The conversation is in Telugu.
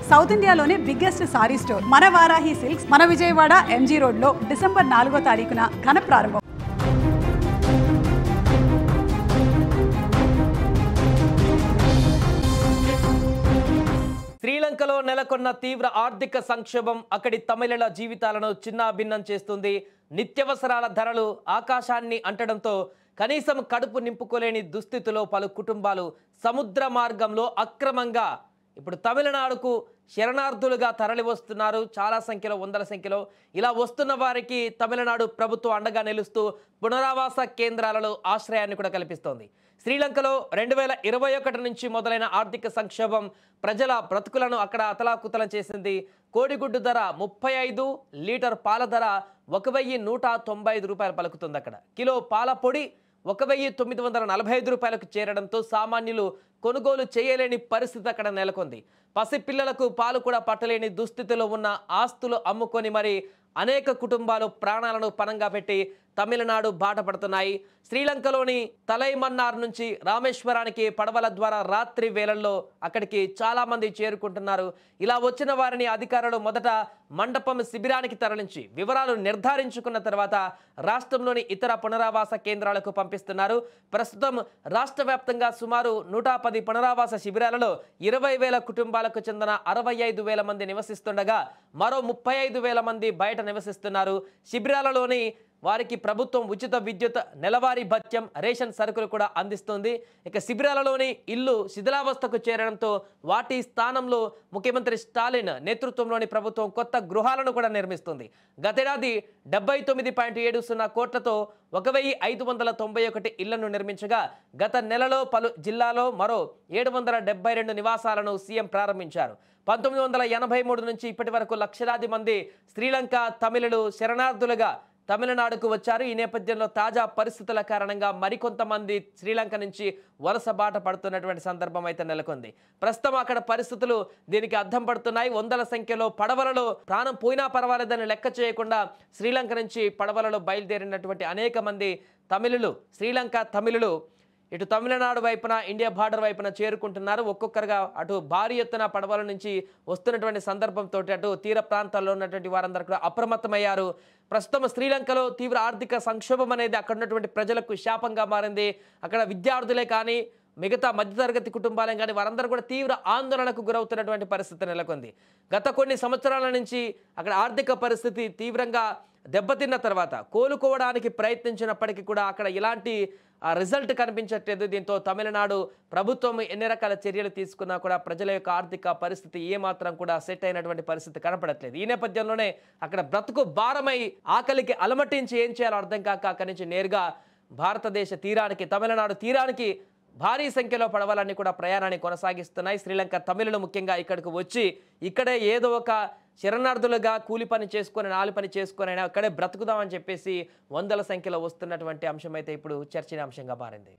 సౌత్ ఇండియాలోనే బిగ్గెస్ట్ సారీ స్టోర్ మన వారాహి సిల్క్స్ మన విజయవాడ ఎంజీ రోడ్ లో డిసెంబర్ 4వ తారీఖున ఘన ప్రారంభం. శ్రీలంకలో నెలకొన్న తీవ్ర ఆర్థిక సంక్షోభం అక్కడి తమిళుల జీవితాలను చిన్నాభిన్నం చేస్తుంది. నిత్యావసరాల ధరలు ఆకాశాన్ని అంటడంతో కనీసం కడుపు నింపుకోలేని దుస్థితిలో పలు కుటుంబాలు సముద్ర మార్గంలో అక్రమంగా ఇప్పుడు తమిళనాడుకు శరణార్థులుగా తరలి వస్తున్నారు. చాలా సంఖ్యలో, వందల సంఖ్యలో ఇలా వస్తున్న వారికి తమిళనాడు ప్రభుత్వం అండగా నిలుస్తూ పునరావాస కేంద్రాలలో ఆశ్రయాన్ని కూడా కల్పిస్తోంది. శ్రీలంకలో 2021 నుంచి మొదలైన ఆర్థిక సంక్షోభం ప్రజల బ్రతుకులను అక్కడ అతలాకుతలం చేసింది. కోడిగుడ్డు ధర 35, లీటర్ పాల ధర 1195 రూపాయలు పలుకుతుంది. అక్కడ కిలో పాల పొడి 1945 రూపాయలకు చేరడంతో సామాన్యులు కొనుగోలు చేయలేని పరిస్థితి అక్కడ నెలకొంది. పసిపిల్లలకు పాలు కూడా పట్టలేని దుస్థితిలో ఉన్న ఆస్తులు అమ్ముకొని మరి అనేక కుటుంబాలు ప్రాణాలను పణంగా పెట్టి తమిళనాడు బాట పడుతున్నాయి. శ్రీలంకలోని తలైమన్నార్ నుంచి రామేశ్వరానికి పడవల ద్వారా రాత్రి వేళల్లో అక్కడికి చాలామంది చేరుకుంటున్నారు. ఇలా వచ్చిన వారిని అధికారులు మొదట మండపం శిబిరానికి తరలించి వివరాలు నిర్ధారించుకున్న తర్వాత రాష్ట్రంలోని ఇతర పునరావాస కేంద్రాలకు పంపిస్తున్నారు. ప్రస్తుతం రాష్ట్ర వ్యాప్తంగా సుమారు 110 పునరావాస శిబిరాలలో 20,000 కుటుంబాలకు చెందిన 65,000 మంది నివసిస్తుండగా మరో 35,000 మంది బయట నివసిస్తున్నారు. శిబిరాలలోని వారికి ప్రభుత్వం ఉచిత విద్యుత్, నెలవారీ భత్యం, రేషన్ సరుకులు కూడా అందిస్తుంది. ఇక శిబిరాలలోని ఇల్లు శిథిలావస్థకు చేరడంతో వాటి స్థానంలో ముఖ్యమంత్రి స్టాలిన్ నేతృత్వంలోని ప్రభుత్వం కొత్త గృహాలను కూడా నిర్మిస్తుంది. గతేడాది 79.70 కోట్లతో 1,591 ఇళ్లను నిర్మించగా గత నెలలో పలు జిల్లాలో మరో 772 నివాసాలను సీఎం ప్రారంభించారు. 1983 నుంచి ఇప్పటి వరకు లక్షలాది మంది శ్రీలంక తమిళులు శరణార్థులుగా తమిళనాడుకు వచ్చారు. ఈ నేపథ్యంలో తాజా పరిస్థితుల కారణంగా మరికొంతమంది శ్రీలంక నుంచి వలస బాట పడుతున్నటువంటి సందర్భం అయితే నెలకొంది. ప్రస్తుతం అక్కడ పరిస్థితులు దీనికి అద్దం పడుతున్నాయి. వందల సంఖ్యలో పడవలలో ప్రాణం పోయినా పర్వాలేదని లెక్క చేయకుండా శ్రీలంక నుంచి పడవలలో బయలుదేరినటువంటి అనేక మంది తమిళులు, శ్రీలంక తమిళులు ఇటు తమిళనాడు వైపున, ఇండియా బార్డర్ వైపున చేరుకుంటున్నారు. ఒక్కొక్కరుగా అటు భారీ ఎత్తున పడవల నుంచి వస్తున్నటువంటి సందర్భంతో అటు తీర ప్రాంతాల్లో ఉన్నటువంటి వారందరూ కూడా అప్రమత్తమయ్యారు. ప్రస్తుతం శ్రీలంకలో తీవ్ర ఆర్థిక సంక్షోభం అనేది అక్కడ ఉన్నటువంటి ప్రజలకు శాపంగా మారింది. అక్కడ విద్యార్థులే కానీ మిగతా మధ్యతరగతి కుటుంబాలే కానీ వారందరూ కూడా తీవ్ర ఆందోళనకు గురవుతున్నటువంటి పరిస్థితి నెలకొంది. గత కొన్ని సంవత్సరాల నుంచి అక్కడ ఆర్థిక పరిస్థితి తీవ్రంగా దెబ్బతిన్న తర్వాత కోలుకోవడానికి ప్రయత్నించినప్పటికీ కూడా అక్కడ ఎలాంటి రిజల్ట్ కనిపించట్లేదు. దీంతో తమిళనాడు ప్రభుత్వం ఎన్ని రకాల చర్యలు తీసుకున్నా కూడా ప్రజల యొక్క ఆర్థిక పరిస్థితి ఏమాత్రం కూడా సెట్ అయినటువంటి పరిస్థితి కనపడట్లేదు. ఈ నేపథ్యంలోనే అక్కడ బ్రతుకు భారమై ఆకలికి అలమటించి ఏం చేయాలో అర్థం కాక అక్కడి నుంచి నేరుగా భారతదేశ తీరానికి, తమిళనాడు తీరానికి భారీ సంఖ్యలో పడవలన్నీ కూడా ప్రయాణాన్ని కొనసాగిస్తున్నాయి. శ్రీలంక తమిళులు ముఖ్యంగా ఇక్కడికి వచ్చి ఇక్కడే ఏదో ఒక శరణార్థులుగా కూలి పని చేసుకొని, నాలి పని చేసుకొని అయినా అక్కడే బ్రతుకుదామని చెప్పేసి వందల సంఖ్యలో వస్తున్నటువంటి అంశం అయితే ఇప్పుడు చర్చనీయాంశంగా మారింది.